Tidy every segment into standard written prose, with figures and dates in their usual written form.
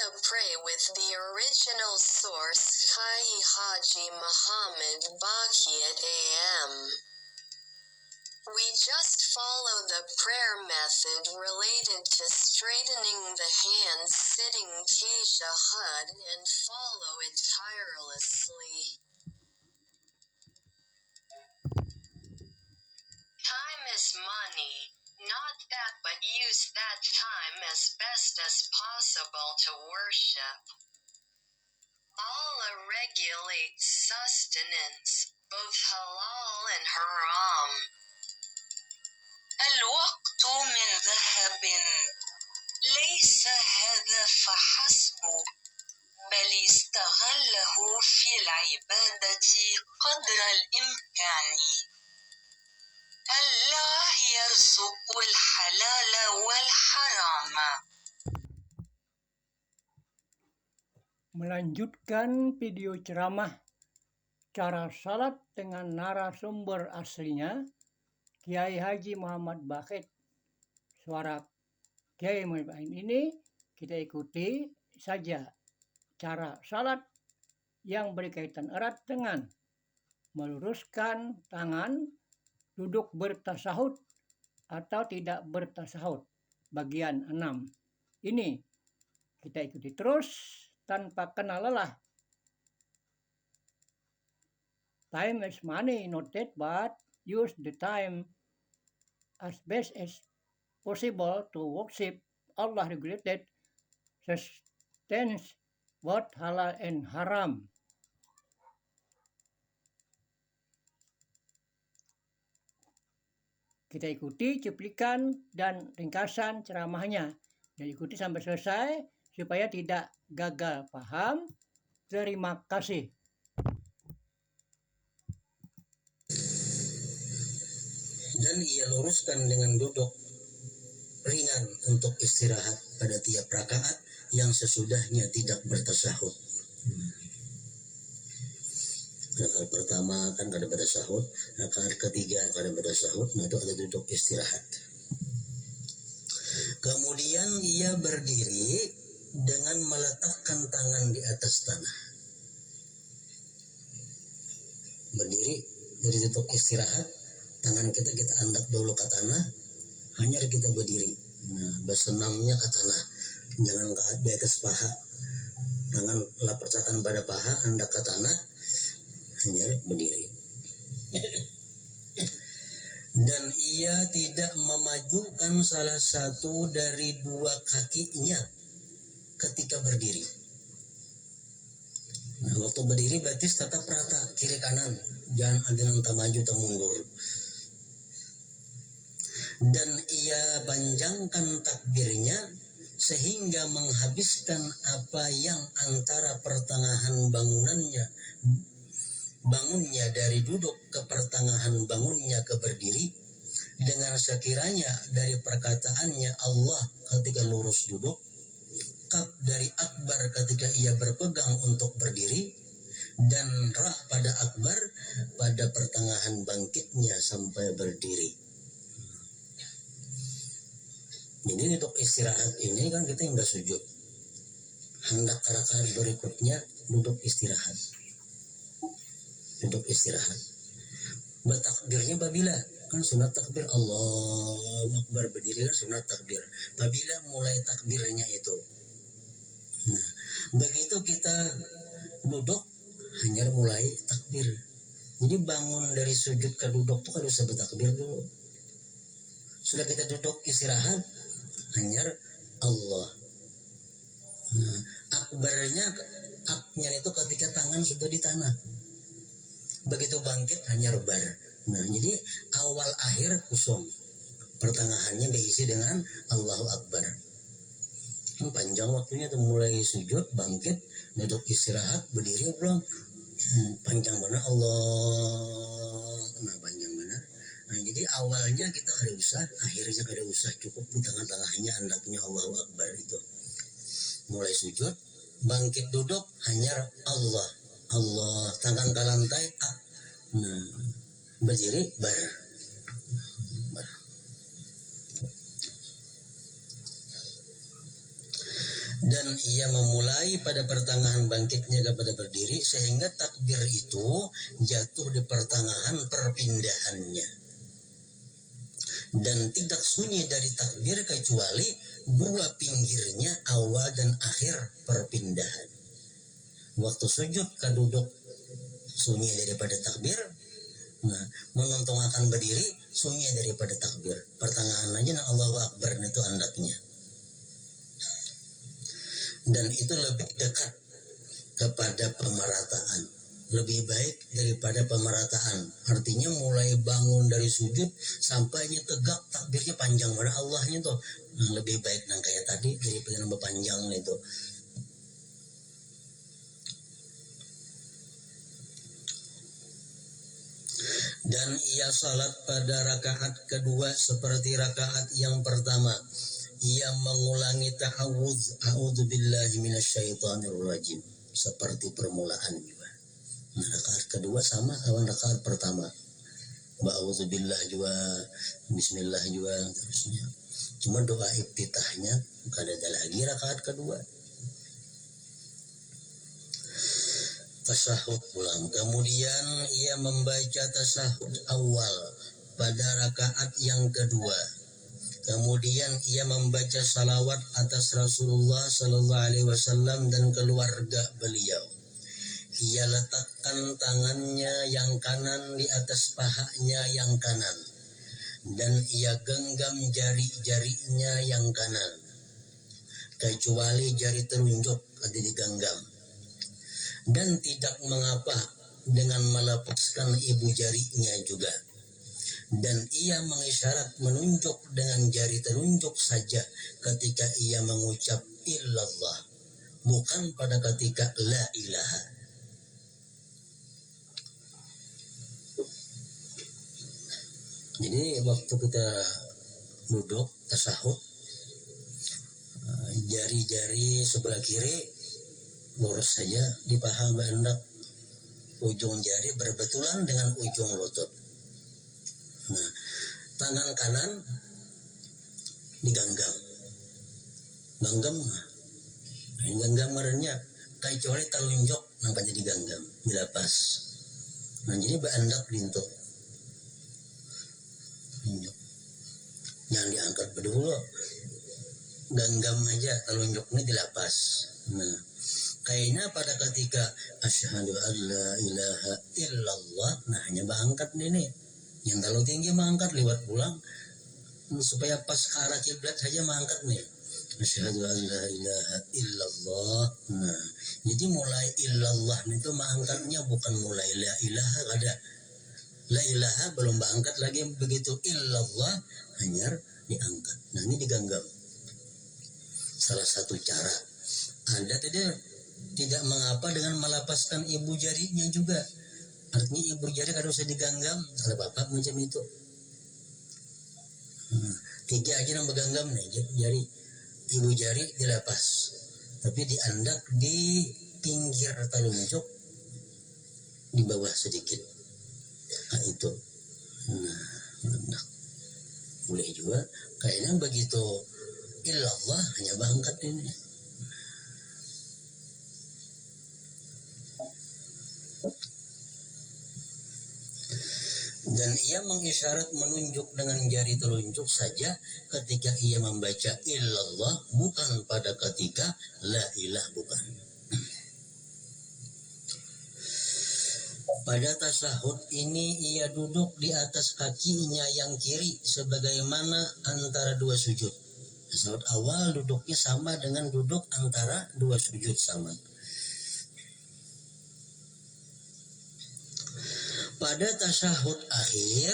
wanna pray with the original source, Kai Haji Muhammad Baqiyat AM. We just follow the prayer method related to straightening the hands sitting tashahhud and follow it tirelessly. Time is money. Not that, but use that time as best as possible to worship. Allah regulates sustenance, both halal and haram. الوقت من ذهب ليس هذا فحسب بل استغله في العبادة قدر الإمكان الله يرزق الحلال والحرام. Melanjutkan video ceramah cara salat dengan narasumber aslinya Kiai Haji Muhammad Baqiyat. Suara Kiai Muhammad Baqiyat ini kita ikuti saja cara salat yang berkaitan erat dengan meluruskan tangan, duduk bertasahud atau tidak bertasahud, bagian 6. Ini kita ikuti terus tanpa kena lelah. Time is money, not that, but use the time as best as possible to worship Allah regulated sustenance both halal and haram. Kita ikuti cuplikan dan ringkasan ceramahnya dan ikuti sampai selesai supaya tidak gagal paham. Terima kasih. Dan ia luruskan dengan duduk ringan untuk istirahat pada tiap rakaat yang sesudahnya tidak bertasahud. Rakaat pertama kan kada bertasahud, rakaat ketiga kada bertasahud, nah itu ada duduk istirahat. Kemudian ia berdiri dengan meletakkan tangan di atas tanah. Berdiri dari duduk istirahat, tangan kita andak dulu ke tanah, hanya kita berdiri. Nah, bersenamnya ke tanah, jangan di atas paha. Tangan lapaskan pada paha, andak ke tanah, hanya berdiri. Dan ia tidak memajukan salah satu dari dua kakinya ketika berdiri. Nah, waktu berdiri berarti tetap rata kiri kanan, jangan ada yang tak maju tak mundur. Dan ia panjangkan takbirnya sehingga menghabiskan apa yang antara pertengahan bangunnya dari duduk ke pertengahan bangunnya ke berdiri, dengan sekiranya dari perkataannya Allah ketika lurus duduk, kaf dari akbar ketika ia berpegang untuk berdiri, dan ra pada akbar pada pertengahan bangkitnya sampai berdiri. Jadi untuk istirahat ini kan kita yang sujud. Hendak rakaat berikutnya duduk istirahat. Duduk istirahat. Bertakbirnya babila kan sunat takbir Allahu Akbar, berdiri kan sunat takbir. Babila mulai takbirnya itu. Nah, begitu kita duduk hanya mulai takbir. Jadi bangun dari sujud ke duduk tuh kan harus bertakbir dulu. Sudah kita duduk istirahat, hanya Allah. Nah, aknya itu ketika tangan sudah di tanah. Begitu bangkit hanya bar. Nah, jadi awal akhir kosong. Pertengahannya diisi dengan Allahu Akbar. Panjang waktunya tuh mulai sujud, bangkit, duduk istirahat, berdiri belum. Panjang benar Allah. Nah, panjang benar. Nah, jadi awalnya kita ada usah, akhirnya kada usah, cukup di tengah-tengahnya andaknya Allahu Akbar itu. Mulai sujud, bangkit duduk hanya Allah. Allah, tangan ke lantai, nah, berdiri, bar. dan ia memulai pada pertengahan bangkitnya kepada berdiri, sehingga takbir itu jatuh di pertengahan perpindahannya, dan tidak sunyi dari takbir kecuali dua pinggirnya awal dan akhir perpindahan. Waktu sujud kaduduk sunyi daripada takbir, nah menuntung berdiri sunyi daripada takbir. Pertengahan aja nah Allahu Akbar itu andaknya. Dan itu lebih dekat kepada pemerataan, lebih baik daripada pemerataan. Artinya mulai bangun dari sujud sampainya tegak takbirnya panjang pada Allahnya tuh. Nah, lebih baik nang kayak tadi daripada nambah panjang itu. Dan ia salat pada rakaat kedua seperti rakaat yang pertama. Ia mengulangi ta'awudz, a'udzubillahi minasyaitonirrajim, seperti permulaan juga. Nah, rakaat kedua sama dengan rakaat pertama. Ba'udzubillah juga, bismillah juga, terusnya. Cuma doa iftitahnya bukan ada lagi rakaat kedua. Tasahud pulang. Kemudian ia membaca tasahud awal pada rakaat yang kedua. Kemudian ia membaca salawat atas Rasulullah Sallallahu Alaihi Wasallam dan keluarga beliau. Ia letakkan tangannya yang kanan di atas pahanya yang kanan, dan ia genggam jari-jarinya yang kanan, kecuali jari telunjuk ada digenggam, dan tidak mengapa dengan melepaskan ibu jarinya juga. Dan ia mengisyarat menunjuk dengan jari telunjuk saja ketika ia mengucap illallah, bukan pada ketika la ilaha. Jadi waktu kita duduk tasahud, jari-jari sebelah kiri lurus saja di paha hendak ujung jari berbetulan dengan ujung lutut. Nah, tangan kanan digenggam, genggamannya kecuali telunjuk nampaknya digenggam, dilepas. Nah, jadi berendak lintuk, jangan diangkat berdulu, genggam aja, telunjuknya dilepas. Nah, kayaknya pada ketika asyhadu an la ilaha illallah, nah hanya berangkat ini. Yang terlalu tinggi mengangkat lewat pulang, supaya pas ke arah kiblat saja mengangkat nih. Asyhadu an la ilaha illallah. Nah, jadi mulai illallah itu mengangkatnya bukan mulai la ilaha, ada la ilaha belum berangkat lagi, begitu illallah hanya diangkat. Nah, ini digenggam. Salah satu cara. Ada tidak mengapa dengan melepaskan ibu jarinya juga. Artinya ibu jari kalau usah digenggam, kalau bapak macam itu. Tiga aja yang bergenggam nih, jari ibu jari dilepas, tapi diandak di pinggir telunjuk di bawah sedikit. Nah itu, nah boleh juga. Kayaknya begitu illallah hanya bangkat ini. Dan ia mengisyarat menunjuk dengan jari telunjuk saja ketika ia membaca illallah, bukan pada ketika la ilah, bukan. Pada tasahud ini ia duduk di atas kakinya yang kiri sebagaimana antara dua sujud. Tasahud awal duduknya sama dengan duduk antara dua sujud sama. Pada tasahud akhir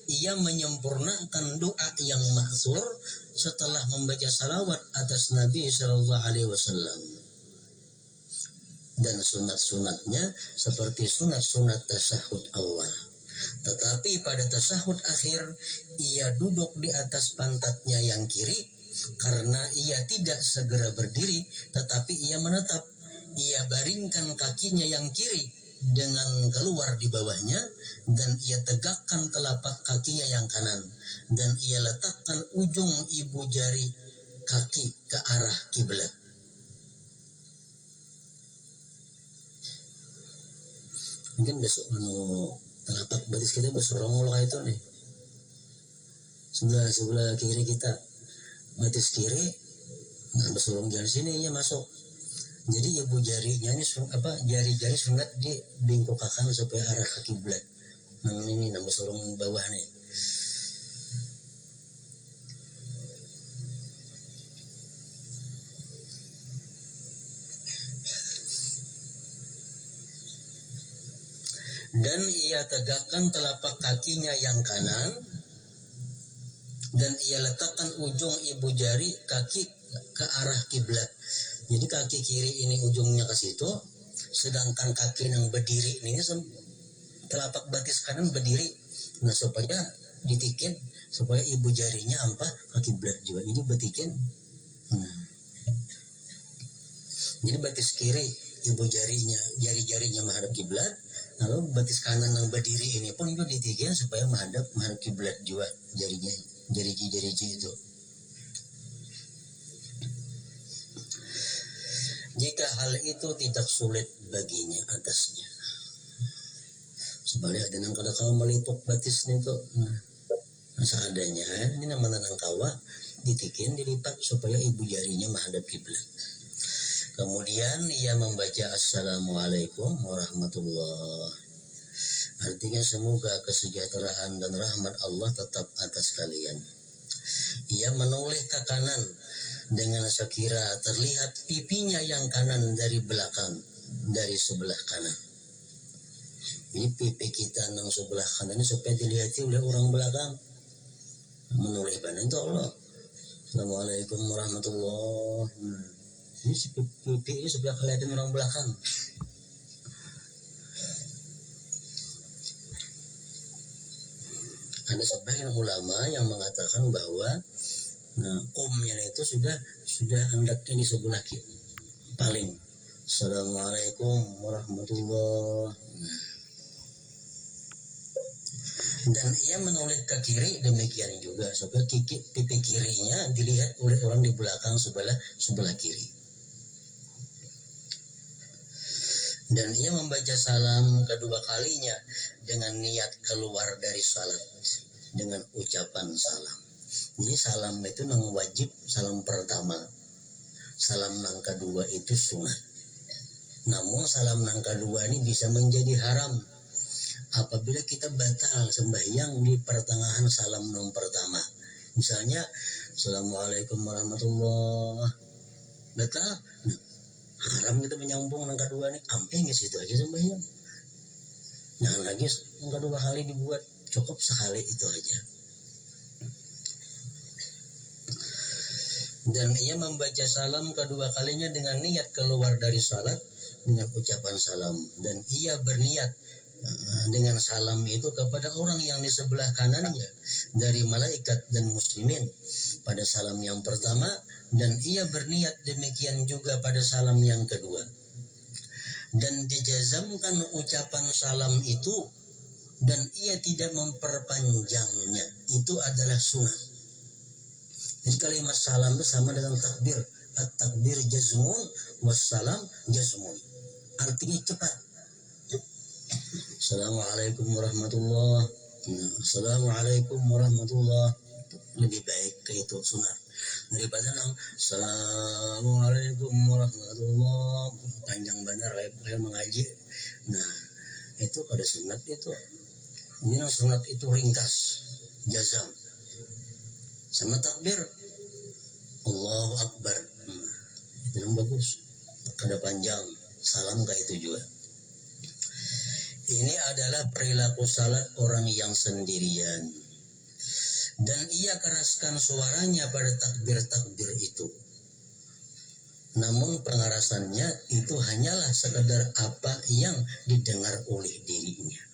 ia menyempurnakan doa yang ma'thur setelah membaca salawat atas Nabi Sallallahu Alaihi Wasallam, dan sunat-sunatnya seperti sunat-sunat tasahud awal. Tetapi pada tasahud akhir ia duduk di atas pantatnya yang kiri karena ia tidak segera berdiri, tetapi ia menetap. Ia baringkan kakinya yang kiri dengan keluar di bawahnya, dan ia tegakkan telapak kakinya yang kanan, dan ia letakkan ujung ibu jari kaki ke arah kiblat. Mungkin besok telapak batis kita bersorong kayak itu nih. Sebelah kiri kita batis kiri, nah bersorong jalan sini masuk. Jadi ibu jarinya ini jari-jari sunat dibengkokkan supaya arah ke kiblat. Nah ini bersorong bawah nih. Dan ia tegakkan telapak kakinya yang kanan, dan ia letakkan ujung ibu jari kaki ke arah kiblat. Jadi kaki kiri ini ujungnya ke situ, sedangkan kaki yang berdiri ini telapak batis kanan berdiri. Nah supaya ditikin, supaya ibu jarinya ke kiblat juga. Jadi betikin. Jadi batis kiri ibu jari-jarinya menghadap kiblat. Lalu batis kanan yang berdiri ini pun juga ditikin supaya menghadap kiblat juga jarinya, jari itu. Jika hal itu tidak sulit baginya atasnya, sebaliknya ada nang kada kawa melipuk batis itu, seadanya ini nama nang kawa ditikin dilipat supaya ibu jarinya menghadap kiblat. Kemudian ia membaca Assalamualaikum warahmatullahi. Artinya semoga kesejahteraan dan rahmat Allah tetap atas kalian. Ia menoleh ke kanan dengan sekira terlihat pipinya yang kanan dari belakang, dari sebelah kanan. Ini pipi kita yang sebelah kanan ini supaya dilihat oleh orang belakang. Menoleh kanan itu Allah. Assalamualaikum warahmatullahi. Ini si pipi ini sebelah kelihatan orang belakang. Ada sebagian ulama yang mengatakan bahwa komnya itu sudah hendaknya di sebelah kiri paling. Assalamualaikum warahmatullahi. Dan ia menoleh ke kiri demikian juga supaya pipi kirinya dilihat oleh orang di belakang sebelah kiri. Dan ia membaca salam kedua kalinya dengan niat keluar dari salat dengan ucapan salam. Jadi salam itu nang wajib, salam pertama. Salam nang kedua itu sunat. Namun salam nang kedua ini bisa menjadi haram apabila kita batal sembahyang di pertengahan salam nang pertama. Misalnya Assalamualaikum warahmatullahi, batal. Haram kita menyambung nang kedua nih, amping ke situ aja sembahyang. Jangan lagi yang kedua kali dibuat, cukup sekali itu aja. Dan ia membaca salam kedua kalinya dengan niat keluar dari salat dengan ucapan salam, dan ia berniat dengan salam itu kepada orang yang di sebelah kanannya dari malaikat dan muslimin pada salam yang pertama, dan ia berniat demikian juga pada salam yang kedua. Dan dijazamkan ucapan salam itu dan ia tidak memperpanjangnya, itu adalah sunnah. Jadi kalimat salam itu sama dengan takbir. At-takbir jazmun wassalam jazmun. Artinya cepat. Assalamualaikum warahmatullahi. Assalamualaikum warahmatullahi. Lebih baik ke itu sunnah daripada Assalamualaikum warahmatullahi. Panjang benar kayak mengaji. Nah, itu kada sunat itu. Ini sunat itu ringkas, jazam. Sama takbir Allahu Akbar, itu yang bagus, kada panjang. Salam kayak itu juga. Ini adalah perilaku salat orang yang sendirian, dan ia keraskan suaranya pada takbir-takbir itu. Namun pengerasannya itu hanyalah sekedar apa yang didengar oleh dirinya.